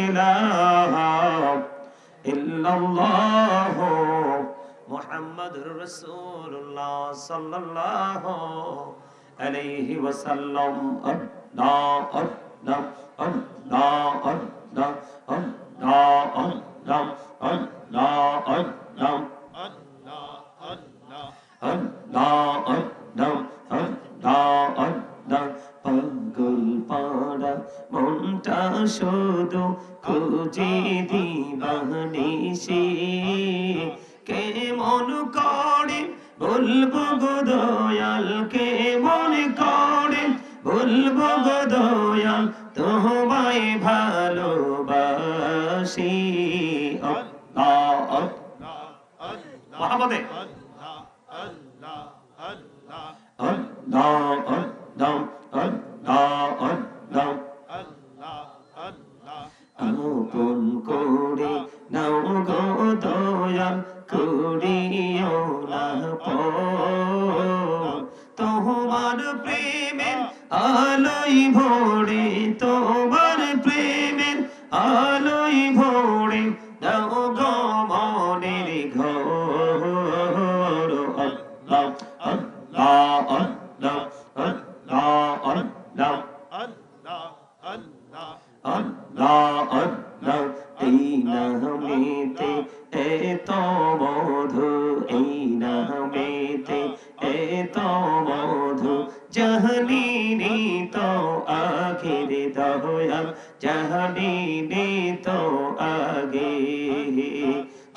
ইলাহা ইল্লাল্লাহ মুহাম্মাদুর রাসূলুল্লাহ সাল্লাল্লাহু আলাইহি ওয়াসাল্লাম। আল্লাহ আল্লাহ আল্লাহ আল্লাহ আল্লাহ আল্লাহ আল্লাহ আল্লাহ পাগল পাড়া মনটা শুধু খুঁজে দিবানিসি, কে মন করে বলবো গো দয়াল, কে মন করে বলবো গো দয়াল, তোমায় ভালোবাসি। আল্লাহ আল্লাহ মহাবতে আপন করে নাও গো দয়াল, করিও না পর, তোমার প্রেমের আলোয় ভরে, তোমার প্রেমের আলোয় ভরে দাও গো মনের ঘর। আল্লাহ আল্লাহ আল্লাহ আল্লাহ আল্লাহ আল্লাহ আল্লাহ। এই নামেতে এত মধু, এই নামেতে এত মধু, জাহানিনি তো আখের দয়াল, জাহানিনি তো আগে।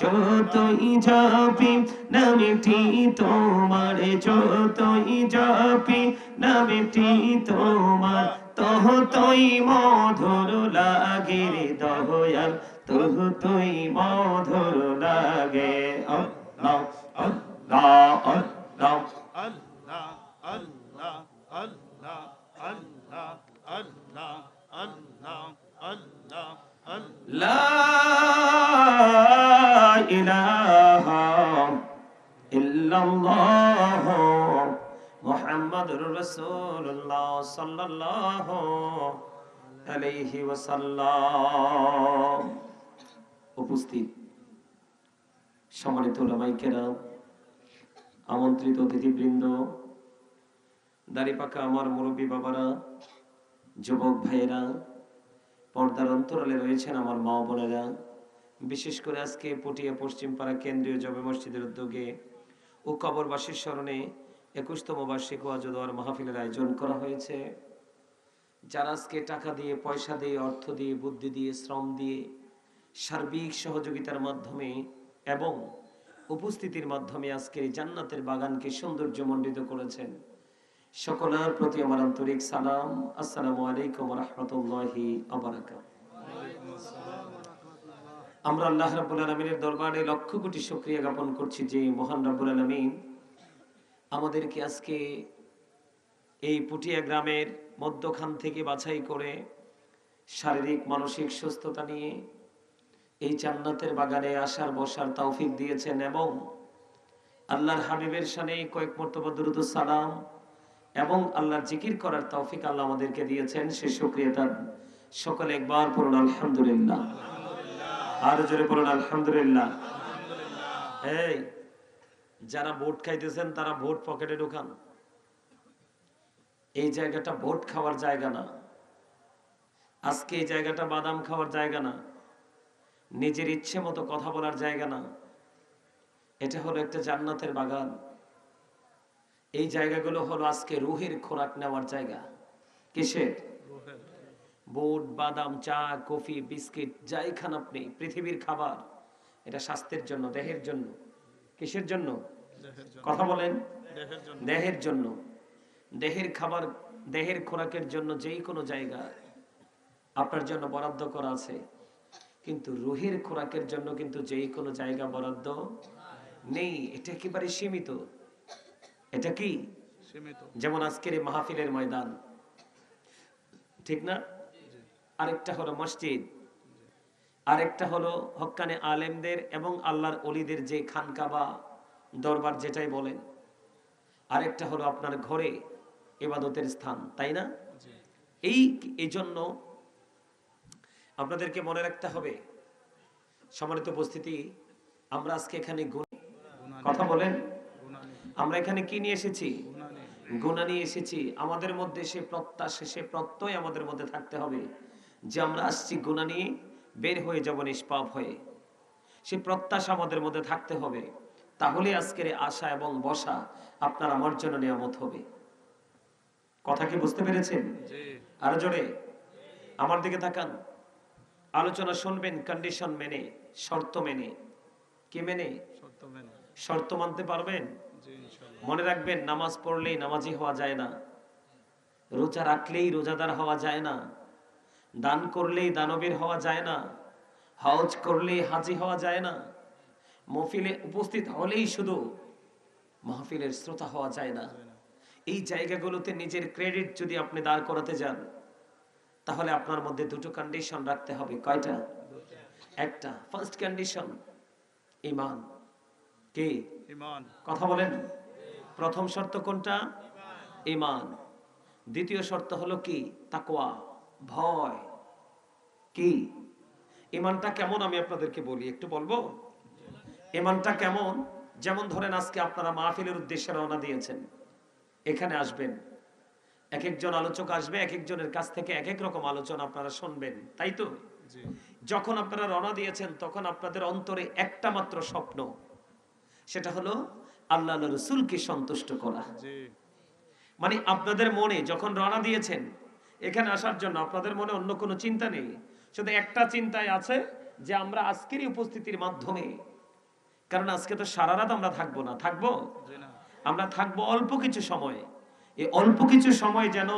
যতই জপি নামটি তোমার, যতই জপি নামটি তোমার, ততই মধুর লাগে রে দয়াল, ততই মধুর লাগে। আল্লাহ আল্লাহ আল্লাহ আল্লাহ আল্লাহ আল্লাহ আল্লাহ আল্লাহ আল্লাহ আল্লাহ লা ইলাহা ইল্লাল্লাহ মুহাম্মাদুর রাসূলুল্লাহ সাল্লাল্লাহু আলাইহি ওয়াসাল্লাম। উপস্থিত সম্মানিত উলামায়ে কেরাম, আমন্ত্রিত অতিথিবৃন্দ, দাড়িপাকা আমার মুরব্বী বাবারা, যুবক ভাইয়েরা, পর্দার অন্তরালে রয়েছেন আমার মা বোনেরা, বিশেষ করে আজকে পটিয়া পশ্চিমপাড়া কেন্দ্রীয় জবে মসজিদের উদ্যোগে ও কবরবাসীর স্মরণে 21তম বার্ষিক ওয়াজ ও দোয়ার মাহফিলের আয়োজন করা হয়েছে। যারা আজকে টাকা দিয়ে, পয়সা দিয়ে, অর্থ দিয়ে, বুদ্ধি দিয়ে, শ্রম দিয়ে, সার্বিক সহযোগিতার মাধ্যমে এবং উপস্থিতির মাধ্যমে আজকে জান্নাতের বাগানকে সৌন্দর্যমণ্ডিত করেছেন, সকলের প্রতি আমার আন্তরিক সালাম। আসসালামু আলাইকুম ওয়া রাহমাতুল্লাহি ওয়া বারাকাতুহু। আমরা আল্লাহ রাব্বুল আলামিনের দরবারে লক্ষ কোটি শুকরিয়া জ্ঞাপন করছি যে মহান রাব্বুল আলামিন আমাদেরকে আজকে এই পুটিয়া গ্রামের মধ্যখান থেকে বাছাই করে শারীরিক মানসিক সুস্থতা নিয়ে এই জান্নাতের বাগানে আসার বসার তৌফিক দিয়েছেন এবং আল্লাহর হাবিবের শানে কয়েক মর্তবা দুরূদ ও সালাম এবং আল্লাহর জিকির করার তৌফিক আল্লাহ আমাদেরকে দিয়েছেন। সে শুকরিয়াটা সকলে একবার পড়ুন আলহামদুলিল্লাহ। আর জোরে পড়ুন আলহামদুলিল্লাহ। এই যারা ভোট খাইতেছেন তারা ভোট পকেটে ঢোকান। এই জায়গাটা ভোট খাওয়ার জায়গা না, আজকে এই জায়গাটা বাদাম খাওয়ার জায়গা না, নিজের ইচ্ছে মতো কথা বলার জায়গা না, এটা হলো একটা জান্নাতের বাগান। এই জায়গাগুলো হলো আজকে রুহের খোরাক নেওয়ার জায়গা। কিসের? বুট, বাদাম, চা, কফি, বিস্কিট যাই খান আপনি, পৃথিবীর খাবার, এটা স্বাস্থ্যের জন্য, দেহের জন্য। কিসের জন্য? কথা বলেন। দেহের জন্য। দেহের খাবার, দেহের খোরাকের জন্য যেই কোনো জায়গা আপনার জন্য বরাদ্দ করা আছে, কিন্তু রুহের খোরাকের জন্য কিন্তু যেই কোনো জায়গা বরাদ্দ নেই। এটা একেবারে সীমিত। এটা কি সীমিত? যেমন আজকের এই মাহফিলের ময়দান, ঠিক না? আরেকটা হলো মসজিদ, আরেকটা হলো হক্কানে আলেমদের এবং আল্লাহর ওলিদের যে খানকাবা দরবার যেটাই বলেন, আরেকটা হলো আপনার ঘরে ইবাদতের স্থান, তাই না? এই জন্য আপনাদেরকে মনে রাখতে হবে, সম্মানিত উপস্থিতি, আমরা আজকে এখানে কথা বলেন, আমরা এখানে কি নিয়ে এসেছি? গুনাহ নিয়ে এসেছি। আমাদের মধ্যে সে প্রত্যাশা, সে প্রত্যয় আমাদের মধ্যে থাকতে হবে যে আমরা আসছি গুনাহ নিয়ে, বের হয়ে যাব নিষ্পাপ হয়ে। সে প্রত্যাশা আমাদের মধ্যে থাকতে হবে। তাহলে আজকের আশা এবং বসা আপনার আমার জন্য নিয়ামত হবে। কথা কি বুঝতে পেরেছেন? আরো জোরে আমার দিকে তাকান। আলোচনা শুনবেন কন্ডিশন মেনে, শর্ত মেনে। কি মেনে? শর্ত মানতে পারবেন? মনে রাখবেন, নামাজ পড়লেই নামাজি হওয়া যায় না, রোজা রাখলেই রোজাদার হওয়া যায় না, দান করলেই দানবীর হওয়া যায় না, হজ করলেই হাজি হওয়া যায় না, মাহফিলে উপস্থিত হলেই শুধু মাহফিলের শ্রোতা হওয়া যায় না। এই জায়গাগুলোতে নিজের ক্রেডিট যদি আপনি দাঁড় করাতে যান, তাহলে আপনার মধ্যে দুটো কন্ডিশন রাখতে হবে। কয়টা? একটা, ফার্স্ট কন্ডিশন ঈমান। কি? ঈমান। কথা বলেন। প্রথম শর্ত কোনটা? ঈমান। দ্বিতীয় শর্ত হলো কি? তাকওয়া, ভয়। কি? ঈমানটা কেমন আমি আপনাদেরকে বলি, একটু বলবো ঈমানটা কেমন। যেমন ধরেন আজকে আপনারা মাহফিলের উদ্দেশ্যে রওনা দিয়েছেন, এখানে আসবেন, এক একজন আলোচক আসবে, এক একজনের কাছ থেকে এক এক রকম আলোচনা আপনারা শুনবেন, তাই তো? যখন আপনারা রওনা দিয়েছেন তখন আপনাদের অন্তরে একটা মাত্র স্বপ্ন, সেটা হলো আল্লাহ রাসূলকে সন্তুষ্ট করা। মানে আপনাদের মনে যখন রওনা দিয়েছেন এখানে আসার জন্য, আপনাদের মনে অন্য কোনো চিন্তা নেই, শুধু একটা চিন্তাই আছে যে আমরা আজকের উপস্থিতির মাধ্যমে, কারণ আজকে তো সারা রাত আমরা থাকবো না, থাকবো? আমরা থাকবো অল্প কিছু সময়। এই অল্প কিছু সময় যেন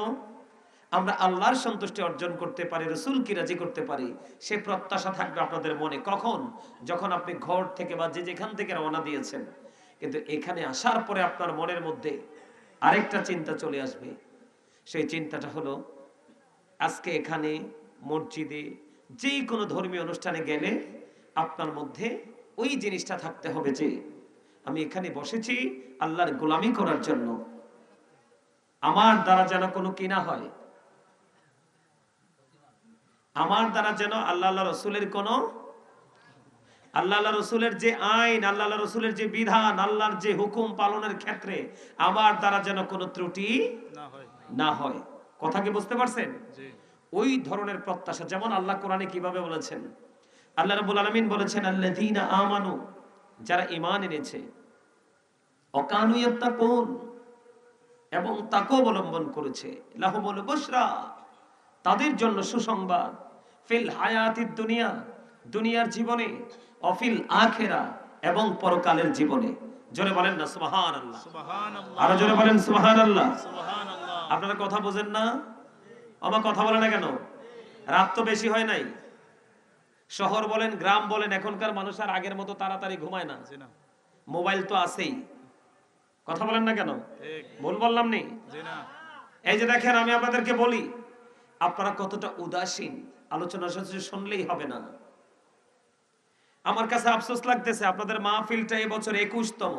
আমরা আল্লাহর সন্তুষ্টি অর্জন করতে পারি, রাসূলকে রাজি করতে পারি, সে প্রত্যাশা থাকবে আপনাদের মনে। কখন? যখন আপনি ঘর থেকে বা যে যেখান থেকে রওনা দিয়েছেন। কিন্তু এখানে আসার পরে আপনার মনের মধ্যে আরেকটা চিন্তা চলে আসবে। সেই চিন্তাটা হলো, আজকে এখানে মসজিদে যে কোনো ধর্মীয় অনুষ্ঠানে গেলে আপনার মধ্যে ওই জিনিসটা থাকতে হবে যে আমি এখানে বসেছি আল্লাহর গোলামি করার জন্য, আমার দ্বারা যেন কোনো কিনা হয়, আমার দ্বারা যেন আল্লাহ রসুলের কোন, আল্লাহ রসুলের যে আইন, আল্লাহ রসুলের যে বিধান, আল্লাহর যে হুকুম পালনের ক্ষেত্রে আমার দ্বারা যেন কোনো ত্রুটি না হয়। কথা কি বুঝতে পারছেন? ওই ধরনের প্রত্যাশা, যেমন আল্লাহ কোরআনে কিভাবে বলেছেন, আল্লাহ রাব্বুল আলামিন বলেছেন আল্লাযীনা আমানু, যারা ঈমান এনেছে, ওয়াকানু ইয়াত্তাকুন, এবং তাকওয়া অবলম্বন করেছে, লাহুমুল বুশরা, তাদের জন্য সুসংবাদ, ফিল হায়াতিদ দুনিয়া, দুনিয়ার জীবনে, অফিল আখিরা, এবং পরকালের জীবনে। জোরে বলেন না সুবহানাল্লাহ, সুবহানাল্লাহ, আরো জোরে বলেন সুবহানাল্লাহ, সুবহানাল্লাহ। আপনারা কথা বোঝেন না? আমার কথা বলে না কেন? রাত তো বেশি হয় নাই। শহর বলেন গ্রাম বলেন, এখনকার মানুষ আর আগের মতো তাড়াতাড়ি ঘুমায় না, মোবাইল তো আছেই। কথা বলেন না কেন? ভুল বললাম নি? এই যে দেখেন, আমি আপনাদেরকে বলি, আপনারা কতটা উদাসীন, আলোচনা শুনলেই হবে না। আমার কাছে আফসোস লাগতেছে, আপনাদের মাহফিলটা এবছর 21তম।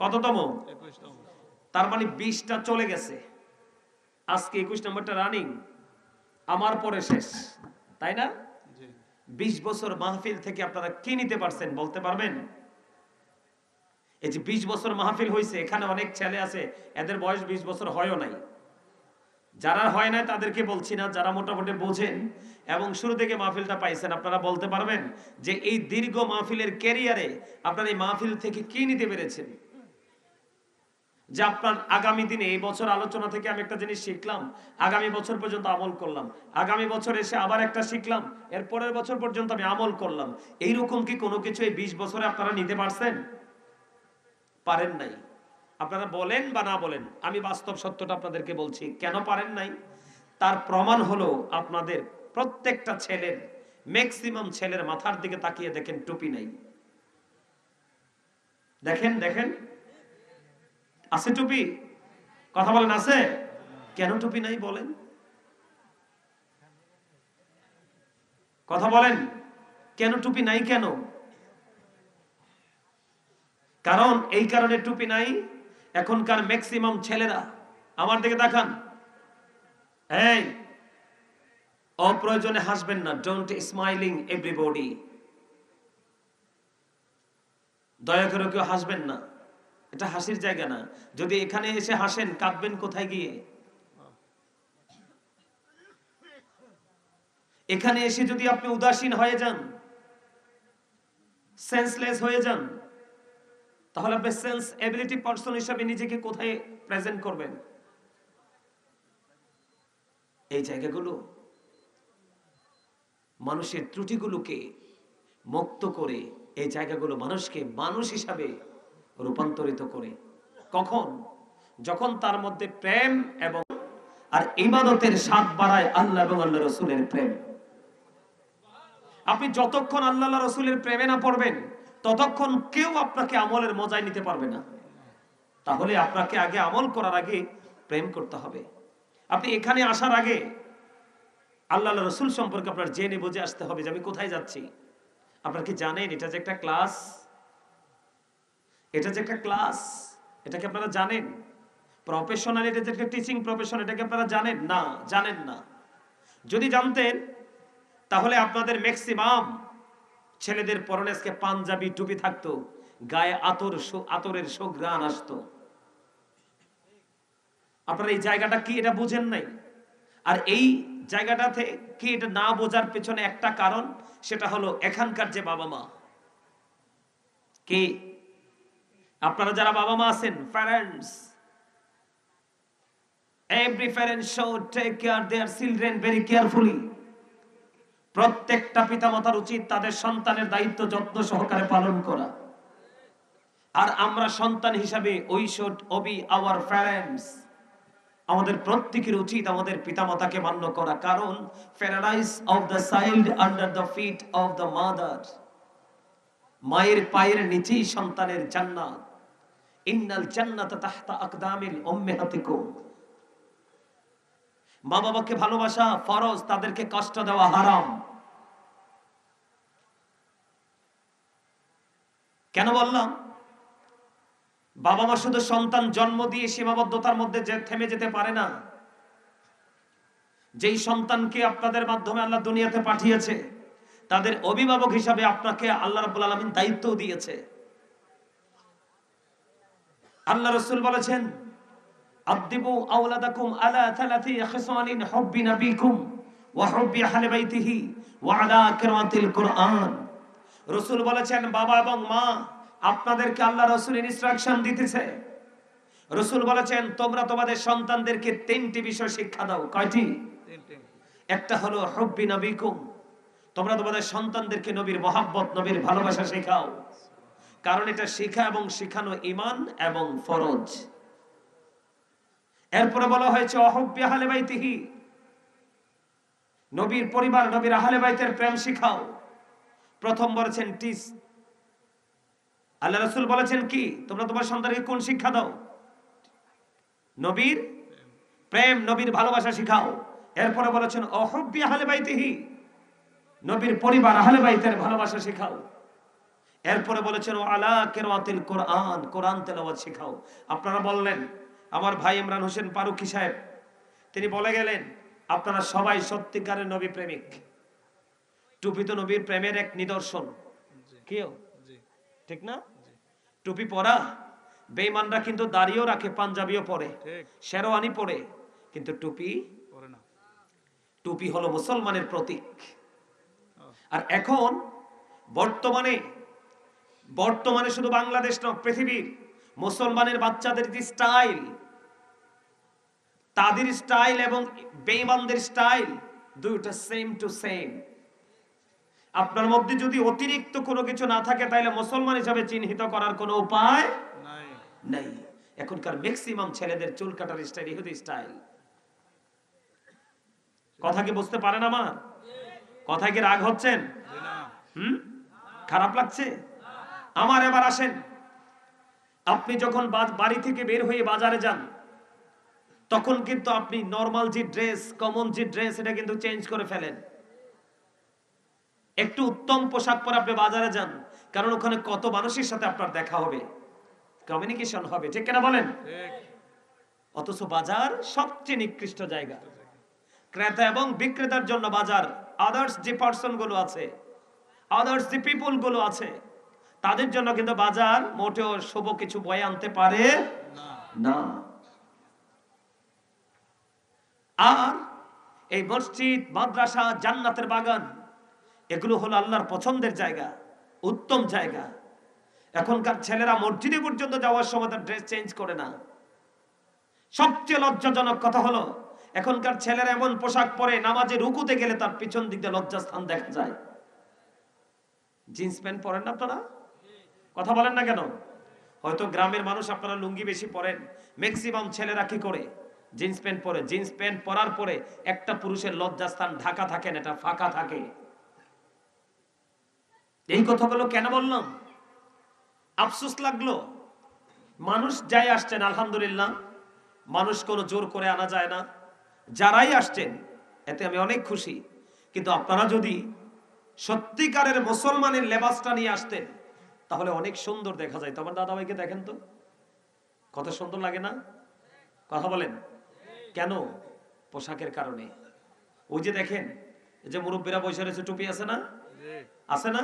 কততম? 21তম। তার মানে 20টা চলে গেছে, আজকে 21 নম্বরটা রানিং, আমার পরে শেষ, তাই না? 20 বছর মাহফিল থেকে আপনারা কি নিতে পারছেন বলতে পারবেন? এই যে 20 বছর মাহফিল হয়েছে, এখানে অনেক ছেলে আছে এদের বয়স 20 বছর হয়ও নাই। যারা হয় নাই তাদেরকে বলছি না, যারা মোটামুটি বোঝেন এবং শুরু থেকে মাহফিলটা পাইছেন, আপনারা বলতে পারবেন যে এই দীর্ঘ মাহফিলের ক্যারিয়ারে আপনারা এই মাহফিল থেকে কি নিতে পেরেছেন, যে আপনার আগামী দিনে, এই বছর আলোচনা থেকে আমি একটা জিনিস শিখলাম, আগামী বছর পর্যন্ত আমল করলাম, আগামী বছর এসে আবার একটা শিখলাম, এর পরের বছর পর্যন্ত আমি আমল করলাম। এইরকম কি কোনো কিছু এই 20 বছরে আপনারা নিতে পারছেন? পারেন নাই। আপনারা বলেন বা না বলেন, আমি বাস্তব সত্যটা আপনাদেরকে বলছি, কেন পারেন নাই তার প্রমাণ হলো আপনাদের প্রত্যেকটা ছেলের, ম্যাক্সিমাম ছেলের মাথার দিকে তাকিয়ে দেখেন টুপি নাই। দেখেন দেখেন, আছে টুপি? কথা বলেন, আছে? কেন টুপি নাই বলেন? কথা বলেন, কেন টুপি নাই? কেন? কারণ এই কারণে টুপি নাই, এখনকার ম্যাক্সিমাম ছেলেরা, আমার দিকে দেখান, এই অপ্রয়োজনে হাসবেন না, ডোন্ট স্মাইলিং এভরিবডি। দয়া করে কেউ হাসবেন না, এটা হাসির জায়গা না। যদি এখানে এসে হাসেন, কাঁদবেন কোথায় গিয়ে? এখানে এসে যদি আপনি উদাসীন হয়ে যান, সেন্সলেস হয়ে যান, তাহলে আপনি সেন্স এবিলিটি পারসন হিসাবে নিজেকে কোথায় প্রেজেন্ট করবেন? এই জায়গাগুলো মানুষের ত্রুটিগুলোকে মুক্ত করে, এই জায়গাগুলো মানুষকে মানুষ হিসাবে রূপান্তরিত করে। কখন? যখন তার মধ্যে প্রেম এবং আর ইবাদতের স্বাদ বাড়ায় আল্লাহ এবং আল্লাহ রসুলের প্রেম। আপনি যতক্ষণ আল্লাহ রসুলের প্রেমে না পড়বেন, ততক্ষণ কেউ আপনাকে আমলের মজায় নিতে পারবে না। তাহলে আপনাকে আগে আমল করার আগে প্রেম করতে হবে। আপনি এখানে আসার আগে আল্লাহ রসুল সম্পর্কে আপনার জেনে বুঝে আসতে হবে যে আমি কোথায় যাচ্ছি। আপনার কি জানেন এটা যে একটা ক্লাস? এটা যে একটা ক্লাস, এটাকে আপনারা জানেন? প্রফেশনাল, এটা যে একটা টিচিং প্রফেশন, এটাকে আপনারা জানেন না? জানেন না। যদি জানতেন তাহলে আপনাদের ম্যাক্সিমাম ছেলেদের পরনে আজকে পাঞ্জাবি টুপি থাকতো, গায়ে আতরের সুঘ্রাণ আসতো। আপনারা এই জায়গাটা কি এটা বুঝেন নাই। আর এই জায়গাটাতে কি এটা না বোঝার পেছনে একটা কারণ, সেটা হলো এখানকার যে বাবা মা। কি আপনারা যারা বাবা মা আছেন, parents, every parent should take care their children very carefully. প্রত্যেকটা পিতামাতার উচিত তাদের সন্তানের দায়িত্ব যত্ন সহকারে পালন করা। আর আমরা সন্তান হিসাবে we should obey our parents. আমাদের প্রত্যেকের উচিত আমাদের পিতামাতাকে মান্য করা, কারণ paradise of the child under the feet of the mother. মায়ের পায়ের নিচেই সন্তানের জান্নাত। ইন্নাল জান্নাতা তাহতা আকদামিল উম্মাহাতিকুম। মা বাবাকে ভালোবাসা ফরজ, তাদেরকে কষ্ট দেওয়া হারাম। কেন বললাম? বাবা মা শুধু সন্তান জন্ম দিয়ে সীমাবদ্ধতার মধ্যে থেমে যেতে পারে না। যেই সন্তানকে আপনাদের মাধ্যমে আল্লাহ দুনিয়াতে পাঠিয়েছে, তাদের অভিভাবক হিসাবে আপনাকে আল্লাহ রাব্বুল আলামিন দায়িত্ব দিয়েছে। আল্লাহ রাসূল বলেছেন, আদিবু আওলাদাকুম আলা থালাথি খিসালিন হুব্বি নবিকুম ওয়া হুব্বি আহলি বাইতিহি ওয়া আলা কিরাতিল কুরআন। রাসূল বলেছেন, বাবা এবং মা আপনাদেরকে আল্লাহ রাসূল ইনস্ট্রাকশন দিতেছে। রাসূল বলেছেন, তোমরা তোমাদের সন্তানদেরকে তিনটি বিষয় শিক্ষা দাও। কয়টি? তিনটি। একটা হলো হুব্বি নবিকুম, তোমরা তোমাদের সন্তানদেরকে নবীর মহব্বত, নবীর ভালোবাসা শেখাও, কারণ এটা শিখা এবং শিখানো ঈমান এবং ফরজ। এরপরে বলা হয়েছে অহুব্বি আহলে বাইতিহি, নবীর পরিবার, নবীর আহলে বাইতের প্রেম শিখাও। প্রথম বলেছেন টিচ। আল্লাহ রাসূল বলেছেন কি, তোমরা তোমার সন্তানকে কোন শিক্ষা দাও? নবীর প্রেম, নবীর ভালোবাসা শিখাও। এরপরে বলেছেন অহুব্বি আহলে বাইতিহি, নবীর পরিবার আহলে বাইতের ভালোবাসা শিখাও। এরপরে বলেছেন আলা কিরাতিল কুরআন, কোরআন তেলাওয়াত শিখাও। আপনারা বললেন, আমার ভাই ইমরান হোসেন ফারুকী সাহেব, তিনি বলে গেলেন আপনারা সবাই সত্যিকারের নবী প্রেমিক। টুপি তো নবীর প্রেমের এক নিদর্শন। কেউ ঠিক না? টুপি পরা বেঈমানরা কিন্তু দাড়িও রাখে, পাঞ্জাবিও পরে, শেরওয়ানি পরে, কিন্তু টুপি পরে না। টুপি হলো মুসলমানের প্রতীক। আর এখন বর্তমানে শুধু বাংলাদেশ নয়, পৃথিবীর মুসলমানের বাচ্চাদের যে স্টাইল, তাদের স্টাইল এবং বেঈমানদের স্টাইল দুইটা সেম টু সেম। আপনার মধ্যে যদি অতিরিক্ত কোনো কিছু না থাকে, তাহলে মুসলমান হিসাবে চিহ্নিত করার কোনো উপায় নাই। এখনকার ম্যাক্সিমাম ছেলেদের চুল কাটার স্টাইল ইহুদি স্টাইল। কথা কি বুঝতে পারেন আমার? কথায় কি রাগ হচ্ছেন? খারাপ লাগছে আমার? এবার আসেন, আপনি যখন বাড়ি থেকে বের হয়ে বাজারে যান, তখন কিন্তু আপনি নরমাল যে ড্রেস, কমন যে ড্রেস, এটা কিন্তু চেঞ্জ করে ফেলেন। একটু উত্তম পোশাক পরে আপনি বাজারে যান, কারণ ওখানে কত মানুষের সাথে আপনার দেখা হবে, কমিউনিকেশন হবে, ঠিক কিনা বলেন? অথচ বাজার সবচেয়ে নিকৃষ্ট জায়গা। ক্রেতা এবং বিক্রেতার জন্য বাজার, আদার্স যে পার্সন গুলো আছে, আদার্স যে পিপল গুলো আছে, তাদের জন্য কিন্তু বাজার মোটেও শুভ কিছু বয়ে আনতে পারে না। আর এই মসজিদ, মাদ্রাসা, জান্নাতের বাগান, এগুলো হলো আল্লাহর পছন্দের জায়গা, উত্তম জায়গা। এখনকার ছেলেরা মসজিদে পর্যন্ত যাওয়ার সময় তার ড্রেস চেঞ্জ করে না। সবচেয়ে লজ্জাজনক কথা হলো এখনকার ছেলেরা এমন পোশাক পরে নামাজে রুকুতে গেলে তার পিছন দিক দিয়ে লজ্জাস্থান দেখা যায়। জিন্স প্যান্ট পরেন না আপনারা? কথা বলেন না কেন? হয়তো গ্রামের মানুষ আপনারা লুঙ্গি বেশি পরেন, ম্যাক্সিমাম ছেলেরা কি করে? জিন্স প্যান্ট পরে। জিন্স প্যান্ট পরার পরে একটা পুরুষের লজ্জাস্থান ঢাকা থাকে না, এটা ফাঁকা থাকে। এই কথাগুলো কেন বললাম? আফসোস লাগলো। মানুষ যাই আসছেন আলহামদুলিল্লাহ, মানুষ কোনো জোর করে আনা যায় না। যারাই আসছেন এতে আমি অনেক খুশি। কিন্তু আপনারা যদি সত্যিকারের মুসলমানের লেবাসটা নিয়ে আসতেন তাহলে অনেক সুন্দর দেখা যায়। তোমার দাদা ভাইকে দেখেন তো, কত সুন্দর লাগে না? কথা বলেন কেন? পোশাকের কারণে। ওই যে দেখেন, এই যে মুরব্বীরা বসে রয়েছে, টুপি আছে না? আছে না?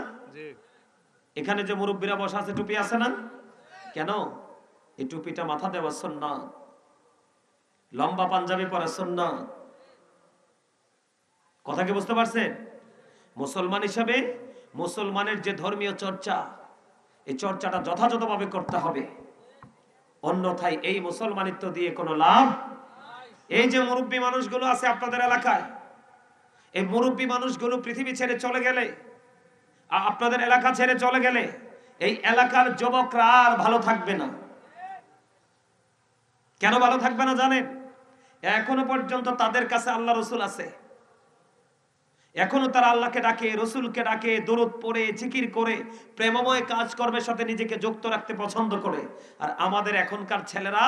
এখানে যে মুরব্বীরা বসা আছে, টুপি আছে না? কেন? এই টুপিটা মাথা দেওয়া সুন্নাত, লম্বা পাঞ্জাবি পরা সুন্নাত। কথা কি বুঝতে পারছেন? মুসলমান হিসাবে মুসলমানের যে ধর্মীয় চর্চা, এই চর্চাটা যথাযথভাবে করতে হবে, অন্যথায় এই মুসলমানিত্ব দিয়ে কোনো লাভ। এই যে মুরব্বী মানুষগুলো আছে আপনাদের এলাকায়, এই মুরব্বী মানুষগুলো পৃথিবী ছেড়ে চলে গেলে, আপনাদের এলাকা ছেড়ে চলে গেলে এই এলাকার যুবকরা আর ভালো থাকবে না। কেন ভালো থাকবে না জানেন? এখনো পর্যন্ত তাদের কাছে আল্লাহ রসুল আছে, এখনো তারা আল্লাহকে ডাকে, রসুলকে ডাকে, দরুদ পড়ে, জিকির করে, প্রেমময় কাজকর্মের সাথে নিজেকে যুক্ত রাখতে পছন্দ করে। আর আমাদের এখনকার ছেলেরা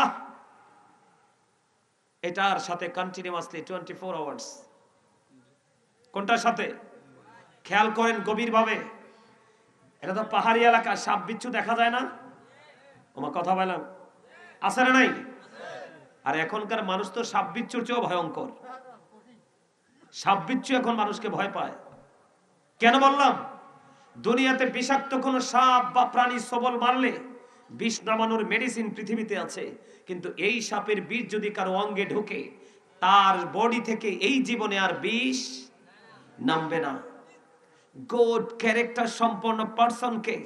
এটার সাথে কন্টিনিউয়াসলি 24 আওয়ার্স। কোনটার সাথে? খেয়াল করেন গভীরভাবে। এটা তো পাহাড়ি এলাকা, সাপ বিচ্ছু দেখা যায় না? আমার কথা বললাম, আছে না নাই? আর এখনকার মানুষ তো সাপ বিচ্ছুর চেয়েও ভয়ঙ্কর। সাপ বিচ্ছু এখন মানুষকে ভয় পায়। কেন বললাম? দুনিয়াতে বিষাক্ত কোন সাপ বা প্রাণী সবল মারলে বিষ নামানোর মেডিসিন পৃথিবীতে আছে, কিন্তু এই সাপের বিষ যদি কারো অঙ্গে ঢুকে তার বডি থেকে এই জীবনে আর বিষ নামবে না। গুড ক্যারেক্টার সম্পন্ন পারসনকে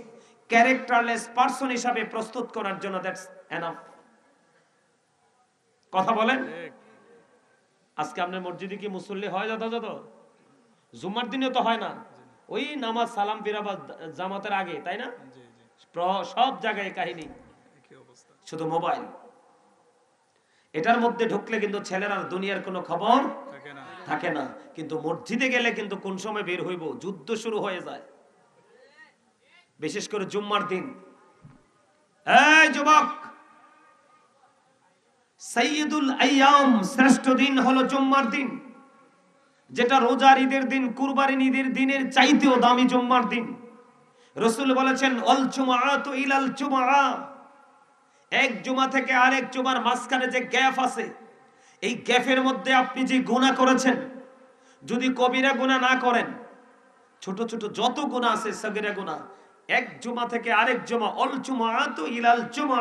ক্যারেক্টারলেস পারসন হিসাবে প্রস্তুত করার জন্য দ্যাটস এনাফ। কথা বলেন? আজকে আপনার মসজিদে কি মুসল্লি হয় যথাযথ? জুম্মার দিনে তো হয় না, ওই নামাজ সালাম ফিরাবা জামাতের আগে, তাই না? সব জায়গায় কাহিনী, শুধু মোবাইল। এটার মধ্যে ঢুকলে কিন্তু ছেলেরা দুনিয়ার কোনো খবর থাকে না। কিন্তু মসজিদে গেলে কিন্তু কোন সময় বের হইব, যুদ্ধ শুরু হয়ে যায়, বিশেষ করে জুম্মার দিন। এই যুবক, সাইয়্যিদুল আইয়াম, শ্রেষ্ঠ দিন হলো জুম্মার দিন, যেটা রোজার ঈদের দিন, কুরবানির ঈদের দিনের চাইতেও দামি জুম্মার দিন। রাসূল বলেছেন, আল জুমআতু ইলাল জুমআ, এক জুমা থেকে আরেক জুমার মাঝখানে যে গ্যাপ আছে, এই গ্যাপের মধ্যে আপনি যে গুনাহ করেছেন, যদি কবিরা গুনাহ না করেন, ছোট ছোট যত গুনাহ আছে সগীরা গুনাহ, এক জুমা থেকে আরেক জুমা, আল জুমআতু ইলাল জুমআ,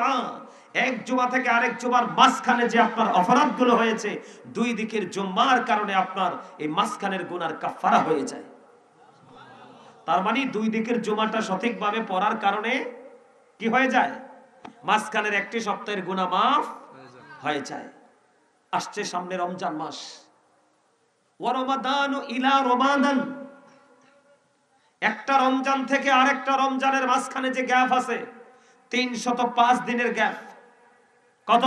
এক জুমা থেকে আরেক জুমার মাঝখানে যে আপনার অপরাধগুলো হয়েছে, দুই দিকের জুম্মার কারণে আপনার এই মাঝখানের গুনার কাফারা হয়ে যায়। তার মানে দুই দিকের জুমাটা সঠিকভাবে পড়ার কারণে কি হয়ে যায়? মাঝখানের একটি সপ্তাহের গুনাহ মাফ হয়ে যায়। আসছে সামনে রমজান মাস, ওয়া রমাদানু ইলা রমাদান, একটা রমজান থেকে আরেকটা রমজানের মাঝখানে যে গ্যাপ আছে 305 দিনের গ্যাপ। কত?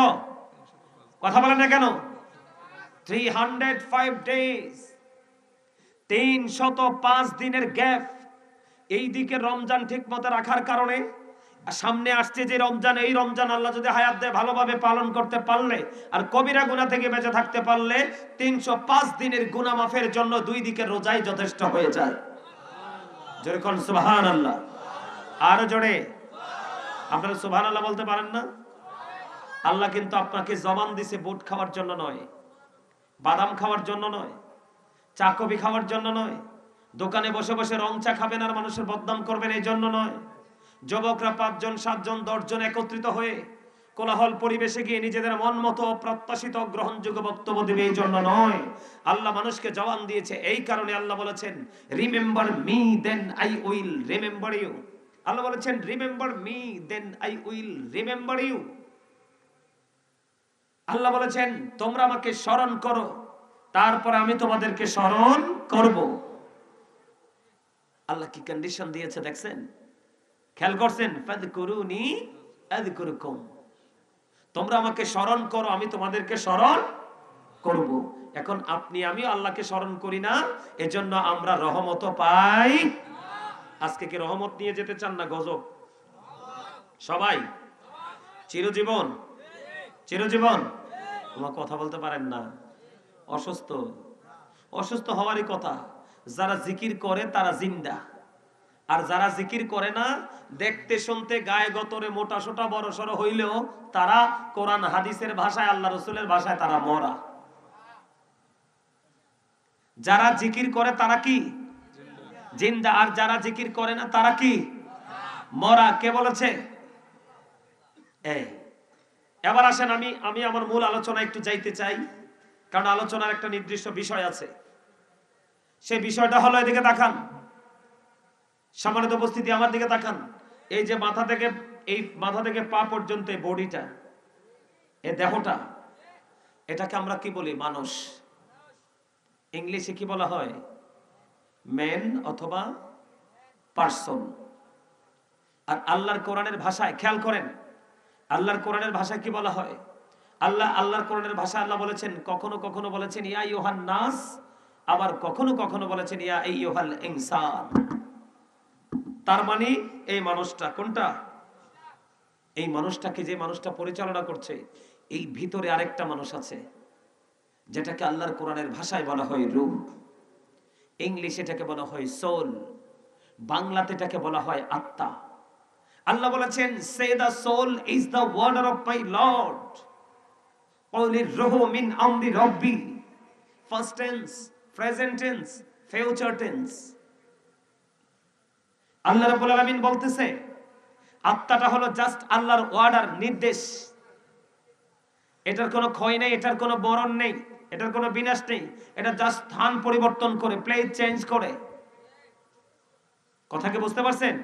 কথা বলেন না কেন? 305 ডেজ, 305 দিনের গ্যাপ। এই দিকে রমজান ঠিক মতো রাখার কারণে সামনে আসছে যে রমজান, এই রমজান আল্লাহ যদি হায়াত দেয় ভালোভাবে পালন করতে পারলে আর কবিরা গুনাহ থেকে বেঁচে থাকতে পারলে 305 দিনের গুনাহ মাফের জন্য দুই দিকের রোজাই যথেষ্ট হয়ে যায়। জোরে কোন সুবহানাল্লাহ। আরো জোরে। আপনারা সুবহানাল্লাহ বলতে পারেন না? আল্লাহ কিন্তু আপনাকে জবান দিছে বুট খাওয়ার জন্য নয়, বাদাম খাওয়ার জন্য নয়, চা কফি খাওয়ার জন্য নয়, দোকানে বসে বসে রং চা খাবেন আর মানুষের বদনাম করবেন এই জন্য নয়, যুবকরা 5 জন 7 জন 10 জন একত্রিত হয়ে কোলাহল পরিবেশে গিয়ে নিজেদের মন মতো প্রত্যাশিত গ্রহণযোগ্য বক্তব্য দেবে এই জন্য নয়। আল্লাহ মানুষকে জবান দিয়েছে এই কারণে। আল্লাহ বলেছেন remember me then I will remember you. আল্লাহ বলেছেন remember me then I will remember you. আল্লাহ বলেছেন তোমরা আমাকে স্মরণ করো, তারপর আমি তোমাদেরকে স্মরণ করব। আল্লাহ কি কন্ডিশন দিয়েছে দেখছেন, খেয়াল করছেন? ফাযকুরুনি আযকুরুকুম, তোমরা আমাকে স্মরণ করো, আমি তোমাদেরকে স্মরণ করব। এখন আপনি আমি আল্লাহকে স্মরণ করি না, এজন্য আমরা রহমত পাই। আজকে কি রহমত নিয়ে যেতে চান না গজব? সবাই চিরজীবন? চিরজীবন? তোমার কথা বলতে পারেন না, অসুস্থ? অসুস্থ হওয়ারই কথা। যারা জিকির করে তারা জিন্দা, আর যারা জিকির করে না, দেখতে শুনতে গায়ে গতরে মোটা সোটা বড় সড়ো হইলেও তারা কোরআন হাদিসের ভাষায়, আল্লাহ রসুলের ভাষায় তারা মরা। যারা জিকির করে তারা কি জিন্দা, আর যারা জিকির করে না তারা কি মরা। কে বলেছে? এবার আসেন আমি আমার মূল আলোচনা একটু যাইতে চাই, কারণ আলোচনার একটা নির্দিষ্ট বিষয় আছে। সেই বিষয়টা হলো, এদিকে তাকান, সম্মানিত উপস্থিতি আমার দিকে তাকান। এই যে মাথা থেকে পা পর্যন্ত এই বডিটা, এই দেহটা, এটাকে আমরা কি বলি? মানুষ। ইংলিশে কি বলা হয়? ম্যান অথবা পারসন। আর আল্লাহর কোরআনের ভাষায় খেয়াল করেন, আল্লাহর কোরআনের ভাষায় কি বলা হয়? আল্লাহর কোরআনের ভাষায় আল্লাহ বলেছেন, কখনো কখনো বলেছেন ইয়া আইয়ুহান নাস, আবার কখনো কখনো বলেছেন ইয়া আইয়ুহাল ইনসান। তার মানে এই মানুষটা কোনটা? এই মানুষটাকে, যে মানুষটা পরিচালনা করছে, এই ভিতরে আরেকটা মানুষ আছে, যেটাকে আল্লাহর কোরআনের ভাষায় বলা হয় রূহ। ইংলিশে এটাকে বলা হয় সোল, বাংলাতে এটাকে বলা হয় আত্মা। আল্লাহ বলেছেন say the soul is the order of my lord, ক্বাউলির রূহ মিন আমরি রাব্বি। First tense, present tense, future tense. আল্লাহ রাব্বুল আলামিন বলতেছে আত্মাটা হলো জাস্ট আল্লাহর অর্ডার, নির্দেশ। এটার কোনো ক্ষয় নেই, এটার কোনো মরণ নেই, এটার কোনো বিনাশ নেই। এটা জাস্ট স্থান পরিবর্তন করে, প্লেস চেঞ্জ করে। কথা কি বুঝতে পারছেন?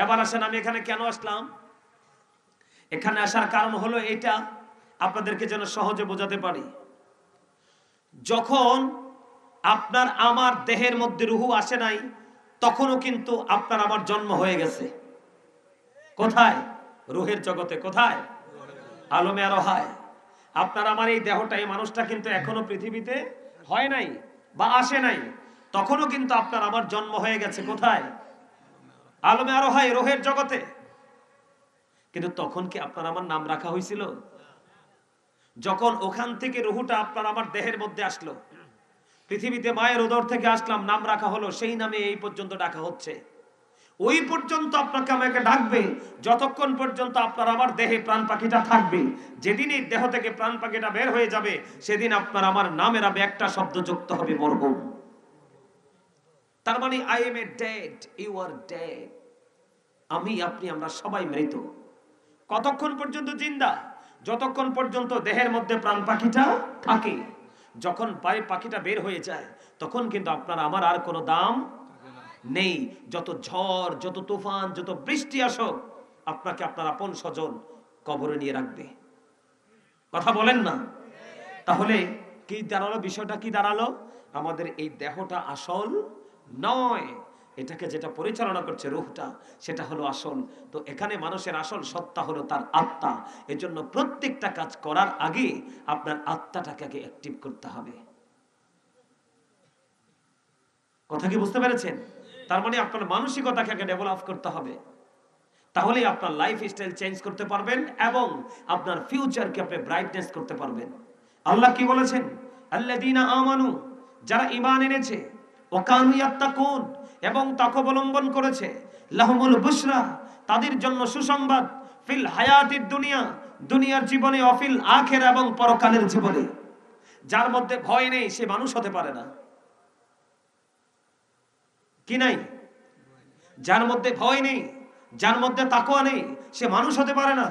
এবার আসেন, আমি এখানে কেন আসলাম? এখানে আসার কারণ হলো এটা, আপনাদেরকে যেন সহজে বোঝাতে পারি। যখন আপনার আমার দেহের মধ্যে রূহ আসে নাই, তখনও কিন্তু আপনার আমার জন্ম হয়ে গেছে। কোথায়? রূহের জগতে। কোথায়? আলমে আরোহায়। আপনার আমার এই দেহটা, এই মানুষটা কিন্তু এখনো পৃথিবীতে হয় নাই বা আসে নাই, তখনও কিন্তু আপনার আমার জন্ম হয়ে গেছে। কোথায়? আলমে আরোহায়, রূহের জগতে। কিন্তু তখন কি আপনার আমার নাম রাখা হয়েছিল? যখন ওখান থেকে রূহটা আপনার আমার দেহের মধ্যে আসলো, পৃথিবীতে মায়ের উদর থেকে আসলাম, নাম রাখা হলো, সেই নামে এই পর্যন্ত ডাকা হচ্ছে। ওই পর্যন্ত আপনাকে আমাকে ডাকবে যতক্ষণ পর্যন্ত আপনার আমার দেহে প্রাণ পাখিটা থাকবে। যেদিন এই দেহ থেকে প্রাণ পাখিটা বের হয়ে যাবে, সেদিন আপনার আমার নামের আবে একটা শব্দ যুক্ত হবে, মরহুম। তার মানে I am a dead, you are dead. আমি, আপনি, আমরা সবাই মৃত। কতক্ষণ পর্যন্ত জিন্দা? যতক্ষণ পর্যন্ত দেহের মধ্যে প্রাণ পাখিটা থাকে। যখন পাখিটা বের হয়ে যায়, তখন কিন্তু আপনার আমার আর কোনো দাম নেই। যত ঝড়, যত তুফান, যত বৃষ্টি আসুক, আপনাকে আপনার আপন স্বজন কবরে নিয়ে রাখবে। কথা বলেন না? তাহলে কি দাঁড়ালো? বিষয়টা কি দাঁড়ালো? আমাদের এই দেহটা আসল নয়, এটাকে যেটা পরিচালনা করছে রূহটা, সেটা হলো আসল। তো এখানে মানুষের আসল সত্তা হলো তার আত্মা। এজন্য প্রত্যেকটা কাজ করার আগে আপনার আত্মাটাকে আগে অ্যাক্টিভ করতে হবে। কথা কি বুঝতে পেরেছেন? তার মানে আপনার মানসিকতাকে আগে ডেভেলপ করতে হবে। তাহলেই আপনার লাইফ স্টাইল চেঞ্জ করতে পারবেন এবং আপনার ফিউচারকে আপনি ব্রাইটনেস করতে পারবেন। আল্লাহ কি বলেছেন? আল্লাযীনা আমানু, যারা ঈমান এনেছে, ওয়া কানু ইয়াত্তাকুন, এবং তাকওয়া অবলম্বন করেছে, লাহুমুল বুশরা, তাদের জন্য সুসংবাদ, ফিল হায়াতিদ দুনিয়া, দুনিয়ার জীবনে, অফিল আখিরা, এবং পরকালের জীবনে। যার মধ্যে ভয় নেই সে মানুষ হতে পারে না। কি নাই? যার মধ্যে ভয় নেই, যার মধ্যে তাকওয়া নেই, সে মানুষ হতে পারে না।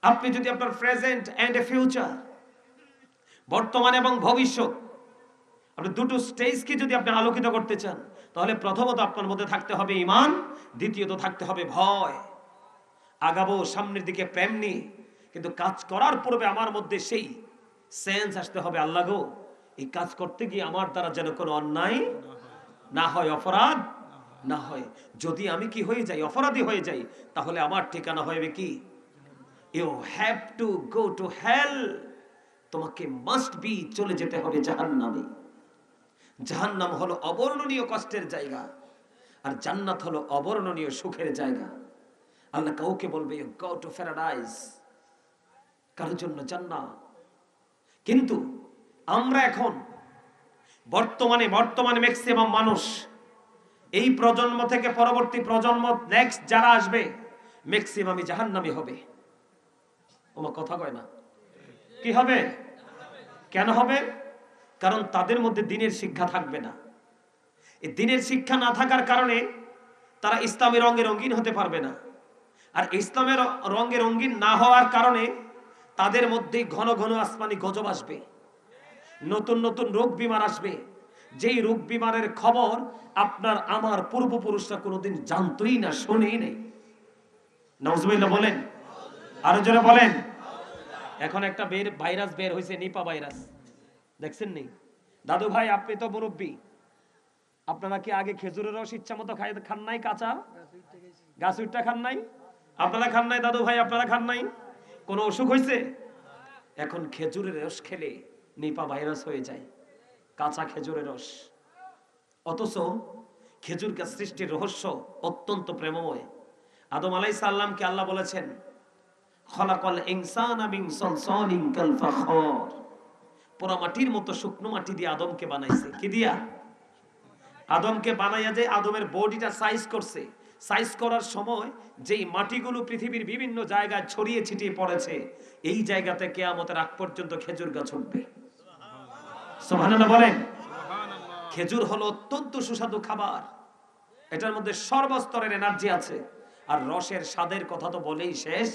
আপনি যদি আপনার প্রেজেন্ট এন্ড এ ফিউচার, বর্তমান এবং ভবিষ্যৎ, আপনি দুটো স্টেজকে যদি আপনি আলোকিত করতে চান, তাহলে প্রথমত আপনার মধ্যে থাকতে হবে ঈমান, দ্বিতীয়ত থাকতে হবে ভয়। আগাবো সামনের দিকে প্রেম নিয়ে, কিন্তু কাজ করার পূর্বে আমার মধ্যে সেই সেন্স আসতে হবে, আল্লাহ গো, এই কাজ করতে গিয়ে আমার দ্বারা যেন কোনো অন্যায় না হয়, অপরাধ না হয়। যদি আমি কি হয়ে যাই, অপরাধী হয়ে যাই, তাহলে আমার ঠিকানা হবে কি? You have to go to hell. তোমাকে মাস্ট বি চলে যেতে হবে জাহান্নামে। জাহান্নাম হলো অবর্ণনীয় কষ্টের জায়গা, আর জান্নাত হলো অবর্ণনীয় সুখের জায়গা। আল্লাহ কাউকে বলবে ইউ গো টু প্যারাডাইস, কারোর জন্য জান্নাত। কিন্তু আমরা এখন বর্তমানে ম্যাক্সিমাম মানুষ, এই প্রজন্ম থেকে পরবর্তী প্রজন্ম, নেক্সট যারা আসবে, ম্যাক্সিমামই জাহান্নামী হবে। ওমা কথা কয় না, কি হবে? কেন হবে? কারণ তাদের মধ্যে দ্বীনের শিক্ষা থাকবে না। এই দ্বীনের শিক্ষা না থাকার কারণে তারা ইসলামের রঙে রঙিন হতে পারবে না। আর ইসলামের রঙে রঙিন না হওয়ার কারণে তাদের মধ্যে ঘন ঘন আসমানি গজব আসবে, নতুন নতুন রোগ বিমার আসবে, যেই রোগ বিমারের খবর আপনার আমার পূর্বপুরুষরা কোনোদিন জানতোই না, শোনেই নেই। নাউজুবিল্লাহ বলেন, আরো জোরে বলেন। এখন একটা ভাইরাস বের হয়েছে, নিপা ভাইরাস, দেখছেন নি? দাদু ভাই, আপনি তো মুরব্বী, আপনারা কি আগে খেজুরের রস ইচ্ছা মতো খান নাই? কাঁচা গাছ উঠটা খান নাই? আপনারা খান নাই দাদু ভাই? আপনারা খান নাই? কোন অসুখ হয়েছে? এখন খেজুরের রস খেলে নিপা ভাইরাস হয়ে যায়, কাঁচা খেজুরের রস। অথচ খেজুর গাছ সৃষ্টির রহস্য অত্যন্ত প্রেমময়। আদম আলাইহিস সালামকে আল্লাহ বলেছেন, খলাকাল ইনসানা মিন সালসালিন কাল ফাখর। পোড়া মাটির মতো শুকনো মাটি দিয়ে আদমকে বানাইছে। কি দিয়া? আদমকে বানাইয়া যে আদমের বডিটা সাইজ করছে, সাইজ করার সময় যেই মাটিগুলো পৃথিবীর বিভিন্ন জায়গায় ছড়িয়ে ছিটিয়ে পড়েছে, এই জায়গাতে কিয়ামতের আগ পর্যন্ত খেজুর গাছ উঠবে। সুবহানাল্লাহ বলেন। খেজুর হলো অত্যন্ত সুস্বাদু খাবার, এটার মধ্যে সর্বস্তরের এনার্জি আছে। আর রসের স্বাদের কথা তো বলেই শেষ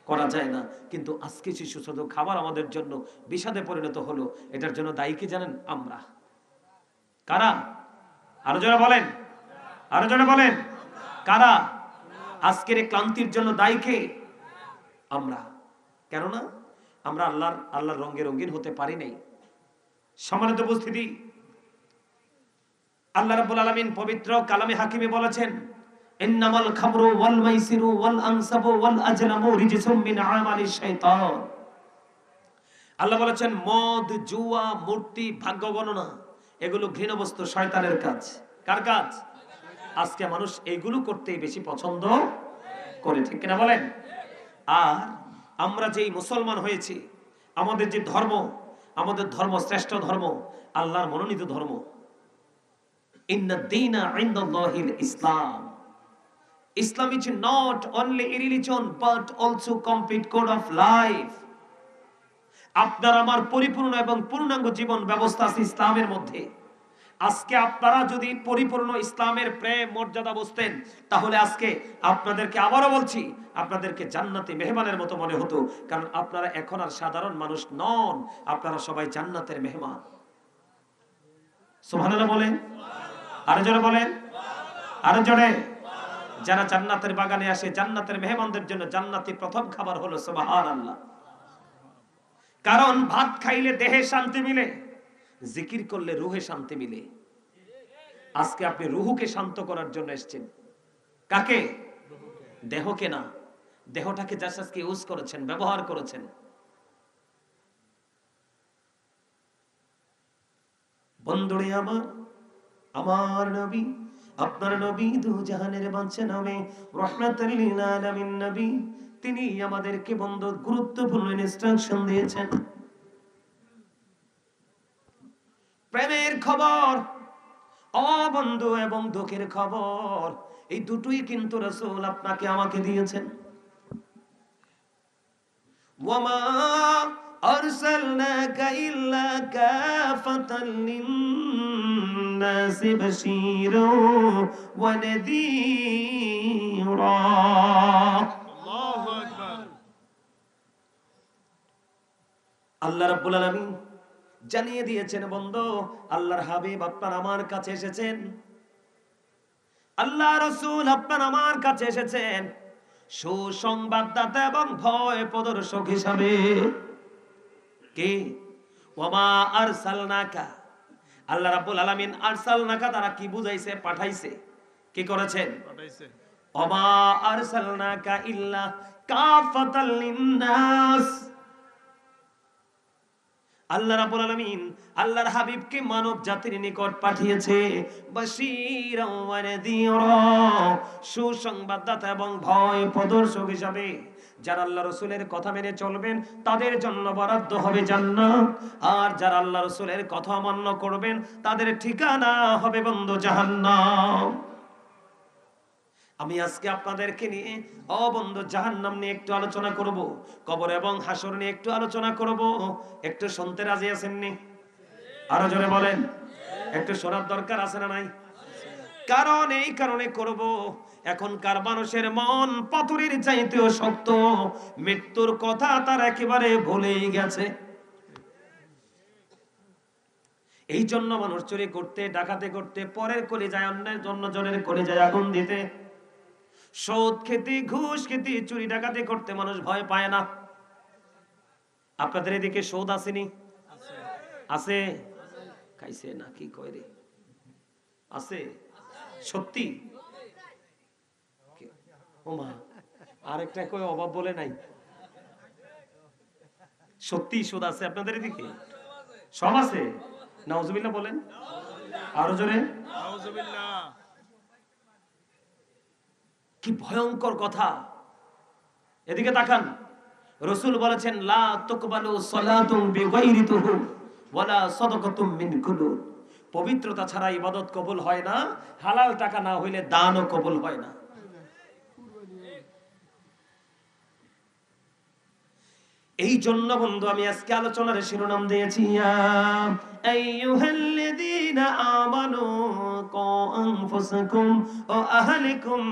করা যায় না। কিন্তু আজকে সেই সুস্বাদু খাবার আমাদের জন্য বিষাদে পরিণত হলো। এটার জন্য দায়ী কি জানেন? আমরা। কারা? আরো জোরে বলেন, আরো জোরে বলেন, কারা? আজকের এই ক্লান্তির জন্য দায়ী কে? আমরা। কেননা আমরা আল্লাহর রঙে রঙিন হতে পারি নাই। সম্মানিত উপস্থিতি, আল্লাহ রাব্বুল আলামিন পবিত্র কালামে হাকিমে বলেছেন, ইন্নামাল খামরু ওয়াল মাইসিরু ওয়াল আনসাবু ওয়াল আজলামু রিজসুম মিন আমালিশ শাইতান। আল্লাহ বলেছেন, মদ, জুয়া, মূর্তি, ভাগ্য গণনা, এগুলো ঘৃণ্য বস্তু, শয়তানের কাজ। কার কাজ? আজকে মানুষ এগুলো করতেই বেশি পছন্দ করে, ঠিক কিনা বলেন? আর আমরা যেই মুসলমান হয়েছি, আমাদের যে ধর্ম, আমাদের ধর্ম শ্রেষ্ঠ ধর্ম, আল্লাহর মনোনীত ধর্ম। ইন্নাদ-দীনা ইনদাল্লাহিল ইসলাম। Islam is not only a religion but also complete code of life. আপনার আমার পরিপূর্ণ এবং পূর্ণাঙ্গ জীবন ব্যবস্থা আছে ইসলামের মধ্যে। আজকে আপনারা যদি পরিপূর্ণ ইসলামের প্রেম মর্যাদা বুঝতেন, তাহলে আজকে আপনাদেরকে আবারও বলছি, আপনাদেরকে জান্নাতি মেহমানের মতো মনে হতো। কারণ আপনারা এখন আর সাধারণ মানুষ নন, আপনারা সবাই জান্নাতের মেহমান। সুবহানাল্লাহ বলেন, আরো জোরে বলেন, আরো জোরে। যারা জান্নাতের বাগানে আসে, জান্নাতের মেহমানদের জন্য জান্নাতি প্রথম খাবার হলো সুবহানাল্লাহ। কারণ ভাত খাইলে দেহে শান্তি মিলে, জিকির করলে রুহে শান্তি মিলে। আজকে আপনি রুহুকে শান্ত করার জন্য এসেছেন। কাকে? দেহকে না। দেহটাকে জাস্ট আজকে ইউজ করেছেন, ব্যবহার করেছেন। বন্ধুরে আমার, আমার নবী, আপনার নবী দু জাহানের বাঁচা নবী, রাহমাতুল লিল আলামিন নবী, তিনি আমাদেরকে বন্ধু গুরুত্বপূর্ণ ইনস্ট্রাকশন দিয়েছেন। প্রেমের খবর, বন্ধু, এবং দুঃখের খবর, এই দুটোই কিন্তু রাসূল আপনাকে আমাকে দিয়েছেন। ওয়ামা আরসালনাকা ইল্লা কাফাতাল লিন-নাসি বাশীরাও ওয়া নাযীরা। আল্লাহু আকবার। আল্লাহ রাব্বুল আলামিন জানিয়ে দিয়েছেন, বন্ধু আল্লাহর হাবিব আপনার আমার কাছে এসেছেন, আল্লাহ রাসূল আপনার আমার কাছে এসেছেন সুসংবাদদাতা এবং ভয় প্রদর্শক হিসাবে। কি? ওয়ামা আরসালনাকা, আল্লাহ রাব্বুল আলামিন আরসালনাকা দ্বারা কি বুঝাইছে? পাঠাইছে। কি করেছেন? পাঠাইছে। ওয়ামা আরসালনাকা ইল্লা কাফাতাল লিন-নাস, আল্লাহ রাব্বুল আলামিন আল্লাহর হাবিবকে মানব জাতির নিকট পাঠিয়েছে বাশীরাও ওয়া নাযীরা, সুসংবাদদাতা এবং ভয় প্রদর্শক হিসাবে। যারা আল্লাহ রাসূলের কথা মেনে চলবেন তাদের জন্য বরাদ্দ হবে জান্নাত, আর যারা আল্লাহ রাসূলের কথা অমান্য করবেন তাদের ঠিকানা হবে বন্ধু জাহান্নাম। আমি আজকে আপনাদেরকে নিয়ে বন্ধু জাহান্নাম নিয়ে একটু আলোচনা করব, কবর এবং হাসর নিয়ে একটু আলোচনা করব। একটু শুনতে রাজি আছেন নি? আরো জোরে বলেন। একটু শোনার দরকার আছে না নাই? কারণ এই কারণে করব, এখনকার মানুষের মন পাথরের চাইতেও শক্ত, মৃত্যুর কথা তার একেবারে ভুলেই গেছে। এই জন্য মানুষ চুরি করতে, ডাকাতি করতে, পরের কলিজায় অন্যের জন্য জনের কলিজায় আগুন দিতে, সুদ খেতে, ঘুষ খেতে, চুরি ডাকাতি করতে মানুষ ভয় পায় না। আপনাদের এদিকে সুদ আসেনি? আছে? খাইছে না কি কয় রে? আছে সত্যি? ওমা, আরেকটা কই অভাব বলে নাই। সত্যি সুদ আছে আপনাদের এদিকে? সব আছে? নাউজুবিল্লাহ বলেন। আরো জোরে নাউজুবিল্লাহ। কি ভয়ঙ্কর কথা! এদিকে তাকান, রাসূল বলেছেন লা তুকবালু সালাতুন বিগাইরি তুহুর ওয়ালা সাদাকাতুম মিন কুলুব, পবিত্রতা ছাড়া ইবাদত কবুল হয় না, হালাল টাকা না হইলে দানও কবুল হয় না। এই জন্য বন্ধু আমি আজকে আলোচনার শিরোনাম দিয়েছি ইয়া আইয়ুহাল্লাযীনা আমানু কু আনফুসাকুম ওয়া আহলিকুম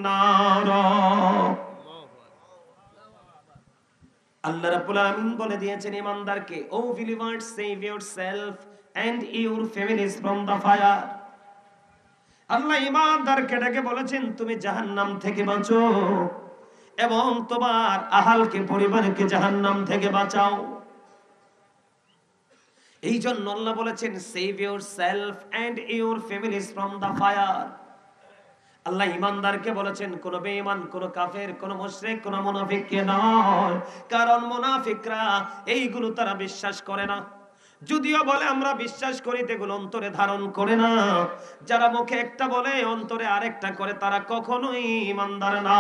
নারা। আল্লাহ রাব্বুল আলামিন বলে দিয়েছেন ঈমানদারকে, O believers, save yourself and your families from the fire. আল্লাহ ঈমানদারকে ডেকে বলেছেন তুমি জাহান্নাম থেকে বাঁচো এবং তোমার আহালকে, পরিবারকে জাহান্নাম থেকে বাঁচাও। এই জন্য আল্লাহ বলেছেন save yourself and your families from the fire. আল্লাহ ঈমানদারকে বলেছেন, কোন বেঈমান, কোন কাফের, কোন মুশরিক, কোন মুনাফিককে নয়। কারণ মুনাফিকরা এইগুলো তারা বিশ্বাস করে না, যদিও বলে আমরা বিশ্বাস করি, এগুলো অন্তরে ধারণ করে না। যারা মুখে একটা বলে অন্তরে আরেকটা করে তারা কখনোই ঈমানদার না।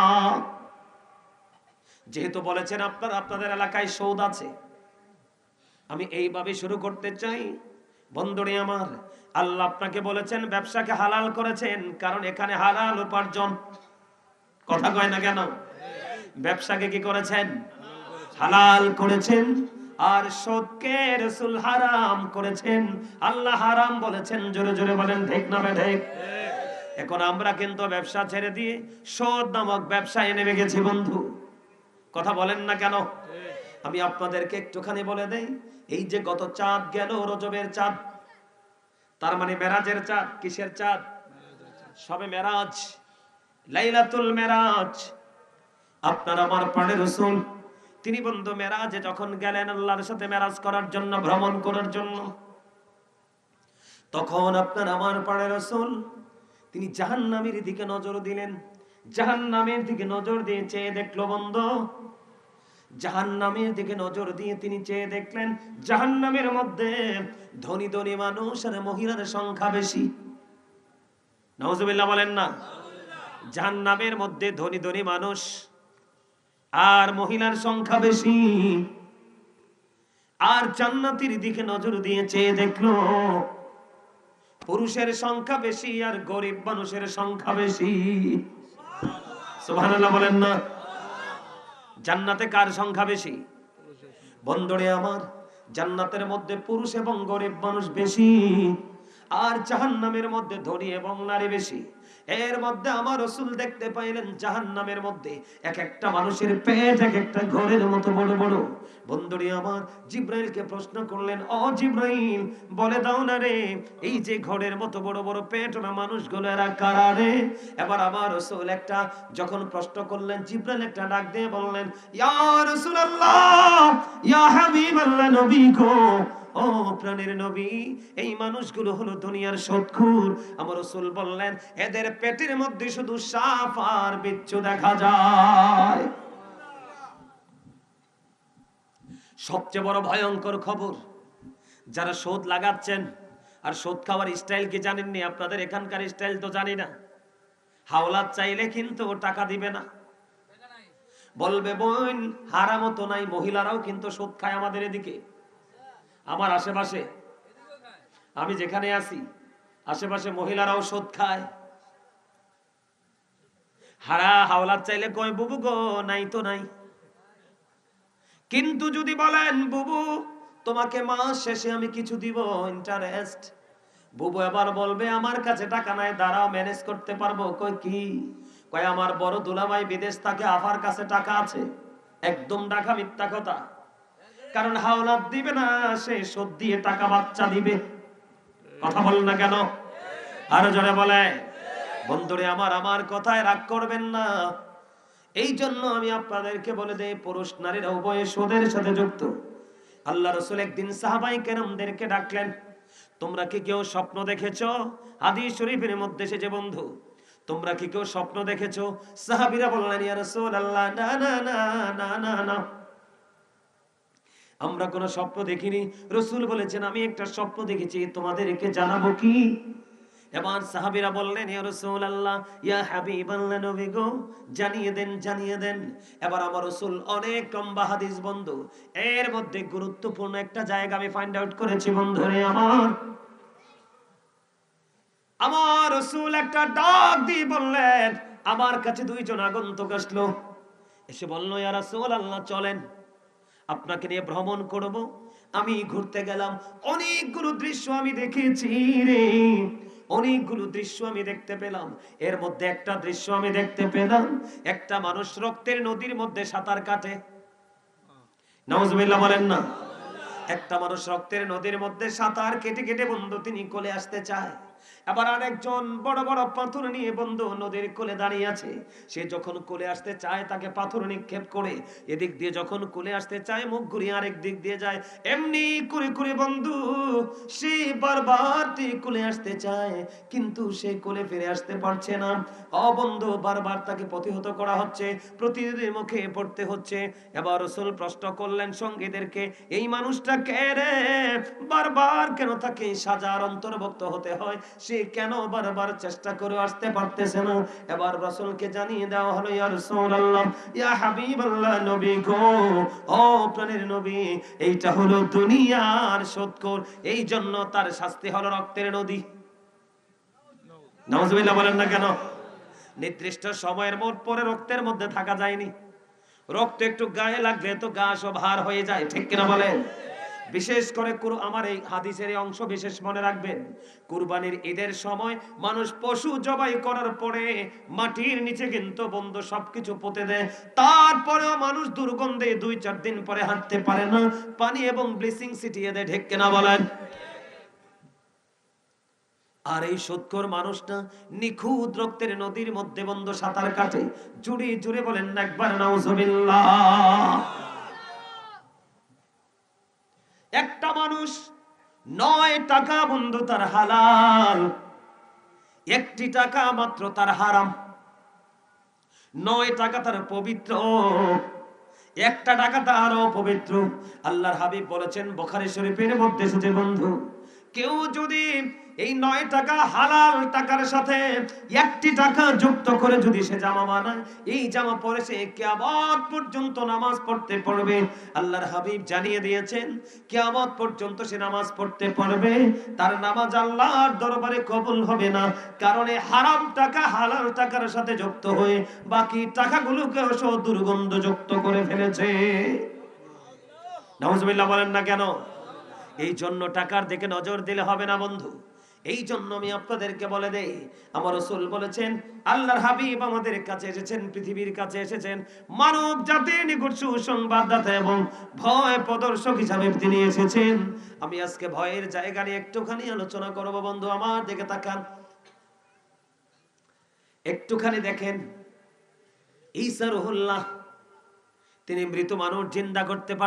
যেহেতু বলেছেন আপনাদের এলাকায় সুদ আছে, আমি এইভাবে শুরু করতে চাই। বন্ধুরে আমার, আল্লাহ আপনাকে বলেছেন ব্যবসাকে হালাল করেছেন, কারণ এখানে হালাল উপার্জন। কথা কয় না কেন? ব্যবসাকে কি করেছেন? হালাল করেছেন। আর সুদকে রাসূল হারাম করেছেন, আল্লাহ হারাম বলেছেন। জোরে জোরে বলেন ঠিক না ঠিক? এখন আমরা কিন্তু ব্যবসা ছেড়ে দিয়ে সুদ নামক ব্যবসায় নেমে গেছি বন্ধু। কথা বলেন না কেন? আমি আপনাদেরকে একটুখানি বলে দেই, এই যে গত চাঁদ গেল, রজবের চাঁদ, তার মানে মেরাজের চাঁদ। কিসের চাঁদ? সবে মেরাজ, লাইলাতুল মেরাজ। আপনার আমার প্রাণের রাসূল তিনি বন্ধু মেরাজে যখন গেলেন আল্লাহর সাথে মেরাজ করার জন্য, ভ্রমণ করার জন্য, তখন আপনার আমার প্রাণের রাসূল তিনি জাহান্নামের দিকে নজর দিলেন। জাহান্নামের দিকে নজর দিয়ে চেয়ে দেখলো বন্ধু, জাহান্নামের দিকে নজর দিয়ে তিনি চেয়ে দেখলেন জাহান্নামের মধ্যে ধনী ধনী মানুষ আর মহিলার সংখ্যা বেশি। নাউজুবিল্লাহ বলেন না? জাহান্নামের মধ্যে ধনী ধনী মানুষ আর মহিলার সংখ্যা বেশি। আর জান্নাতের দিকে নজর দিয়ে চেয়ে দেখলো পুরুষের সংখ্যা বেশি আর গরিব মানুষের সংখ্যা বেশি। সুবহানাল্লাহ বলেন না? জান্নাতে কার সংখ্যা বেশি? বন্ধুরে আমার, জান্নাতের মধ্যে পুরুষ এবং গরিব মানুষ বেশি, আর জাহান্নামের মধ্যে ধনী এবং নারী বেশি। এর মধ্যে আমার রাসূল দেখতে পাইলেন জাহান্নামের মধ্যে এক একটা মানুষের পেট এক একটা ঘরের মতো বড় বড়। বন্ধুরে আমার, জিব্রাইলকে প্রশ্ন করলেন, ও জিব্রাইল, বলে দাও না রে, এই যে ঘরের মতো বড় বড় পেট না মানুষগুলো এরা কারা রে? এবার আমার রাসূল একটা যখন প্রশ্ন করলেন, জিব্রাইল একটা ডাক দিয়ে বললেন, ইয়া রাসূলুল্লাহ, ইয়া হাবিবাল্লাহ, নবী গো, ও প্রাণের নবী, এই মানুষগুলো হলো দুনিয়ার সুদখোর। আমার রাসূল বললেন, এদের পেটের মধ্যে শুধু সাপ আর বিচ্ছু দেখা যায়। সবচেয়ে বড় ভয়ঙ্কর খবর, যারা সুদ লাগাচ্ছেন আর সুদ খাওয়ার স্টাইল কি জানেননি? আপনাদের এখানকার স্টাইল তো জানি না। হাওলাত চাইলে কিন্তু টাকা দিবে না, বলবে বোন হারামও তো নাই। মহিলারাও কিন্তু সুদ খায় আমাদের এদিকে, আমার আশেপাশে, আমি যেখানে আছি আশেপাশে মহিলারাও সুদ খায়। হাওলাত চাইলে কয়, বুবু গো, নাই তো নাই। কিন্তু যদি বলেন, বুবু তোমাকে মাস শেষে আমি কিছু দিব ইন্টারেস্ট, বুবু এবার বলবে আমার কাছে টাকা নাই, দাঁড়াও ম্যানেজ করতে পারবো। কই কি? কয় আমার বড় দুলাভাই বিদেশ থাকে, আফার কাছে টাকা আছে। একদম ঢাকা মিথ্যা কথা, কারণ হাওলাত দিবে না, সে সুদ দিয়ে টাকা বাচ্চা দিবে। কথা বলেন না কেন? আরো জোরে বলে। বন্ধুরে আমার, আমার কথায় রাগ করবেন না। এই জন্য আমি আপনাদেরকে বলে দেই, পুরুষ নারীরা উভয়ে সুদের সাথে যুক্ত। আল্লাহ রাসূল একদিন সাহাবায়ে কেরামদেরকে ডাকলেন, তোমরা কি কেউ স্বপ্ন দেখেছো? হাদিস শরীফের মধ্যে এসেছে, বন্ধু, তোমরা কি কেউ স্বপ্ন দেখেছো? সাহাবীরা বললেন, ইয়া রাসূলুল্লাহ, না না না না না না, আমরা কোনো স্বপ্ন দেখিনি। রাসূল বলেছেন, আমি একটা স্বপ্ন দেখেছি, তোমাদেরকে জানাবো কি? এবার সাহাবীরা বললেন, ইয়া রাসূলুল্লাহ, ইয়া হাবিবাল্লাহ, নবী গো, জানিয়ে দেন, জানিয়ে দেন। এবার আমার রাসূল অনেক লম্বা হাদিস, বন্ধু, এর মধ্যে গুরুত্বপূর্ণ একটা জায়গা আমি ফাইন্ড আউট করেছি। বন্ধুরে আমার রাসূল একটা ডাক দিয়ে বললেন, আমার কাছে দুইজন আগন্তুক আসলো, এসে বলল, ইয়া রাসূলুল্লাহ, চলেন, আপনাকে নিয়ে ভ্রমণ করব। আমি ঘুরতে গেলাম, অনেকগুলো দৃশ্য আমি দেখেছি রে, অনেকগুলো দৃশ্য আমি দেখতে পেলাম। এর মধ্যে একটা দৃশ্য আমি দেখতে পেলাম, একটা মানুষ রক্তের নদীর মধ্যে সাঁতার কাটে। নাউজুবিল্লাহ বলেন না। একটা মানুষ রক্তের নদীর মধ্যে সাঁতার কেটে কেটে, বন্ধু, তিনি কোলে আসতে চায়। আবার আরেকজন বড় বড় পাথর নিয়ে, বন্ধু, নদীর কোলে দাঁড়িয়ে আছে। সে যখন কোলে আসতে চায়, তাকে পাথর নিক্ষেপ করে এদিক দিয়ে যখন কোলে আসতে চায়, মুখ ঘুরিয়ে আরেক দিক দিয়ে যায়। এমনি করে করে, বন্ধু, সে বারবার কোলে আসতে চায়, কিন্তু সে কোলে ফিরে আসতে পারছে না। ও বন্ধু, বারবার তাকে প্রতিহত করা হচ্ছে, প্রতিদিনের মুখে পড়তে হচ্ছে। এবার রাসূল প্রশ্ন করলেন সঙ্গীদেরকে, এই মানুষটা কে রে? বারবার কেন তাকে সাজার অন্তর্ভুক্ত হতে হয়? সে কেন বারবার চেষ্টা করে আসতে পারতেছে না? এবার রাসূলকে জানিয়ে দেওয়া হলো, ইয়া রাসূলুল্লাহ, ইয়া হাবিবাল্লাহ, নবী গো, ও প্রাণের নবী, এইটা হলো দুনিয়ার সুদখোর, এই জন্য তার শাস্তি হলো রক্তের নদী। নাউজুবিল্লাহ বলেন না কেন? নির্দিষ্ট সময়ের মোট পরে রক্তের মধ্যে থাকা যায়নি। রক্ত একটু গায়ে লাগলে তো গা সব ভার হয়ে যায়, ঠিক কিনা বলেন? বিশেষ করে আমার এই হাদিসের এই অংশ বিশেষ মনে রাখবেন, কুরবানির ঈদের সময় মানুষ পশু জবাই করার পরে মাটির নিচে কিন্তু, বন্ধু, সবকিছু পুঁতে দেয়। তারপরেও মানুষ দুর্গন্ধে 2-4 দিন পরে হাঁটতে পারে না, পানি এবং ব্লিচিং ছিটিয়ে দেয়, ঠিক কিনা বলেন? আর এই সুদখোর মানুষটা নিখুঁত রক্তের নদীর মধ্যে, বন্ধু, সাঁতার কাটে। জুড়ে জুড়ে বলেন না একবার নাউজুবিল্লাহ। একটা মানুষ 9 টাকা, বন্ধু, তার হালাল, 1টি টাকা মাত্র তার হারাম। 9 টাকা তার পবিত্র, 1টা টাকা তার অপবিত্র। আল্লাহর হাবিব বলেছেন, বুখারী শরীফের মধ্যে এসেছে, বন্ধু, কেউ যদি এই 9 টাকা হালাল টাকার সাথে 1টি টাকা যুক্ত করে যদি সে জামা বানায়, এই জামা পরে সে কিয়ামত পর্যন্ত নামাজ পড়তে পারবে। আল্লাহর হাবিব জানিয়ে দিয়েছেন, কিয়ামত পর্যন্ত সে নামাজ পড়তে পারবে, তার নামাজ আল্লাহর দরবারে কবুল হবে না, কারণ এই হারাম টাকা হালাল টাকার সাথে যুক্ত হয়ে বাকি টাকাগুলোকে সে দুর্গন্ধযুক্ত করে ফেলেছে। নাউজুবিল্লাহ বলেন না কেন? এই জন্য টাকার দিকে নজর দিলে হবে না বন্ধু। এই জন্য আমি আপনাদেরকে বলে দেই, আমার রাসূল বলেছেন, আল্লাহর হাবিব আমাদের কাছে এসেছেন, পৃথিবীর কাছে এসেছেন মানব জাতির নিকট সুসংবাদদাতা এবং ভয় প্রদর্শক হিসাবে তিনি এসেছেন। আমি আজকে ভয়ের জায়গা নিয়ে একটুখানি আলোচনা করব বন্ধু। আমার দিকে তাকান, একটুখানি দেখেন। ঈসা রুহুল্লাহ, তিনি মৃত মানুষ জিন্দা করতে পারেন।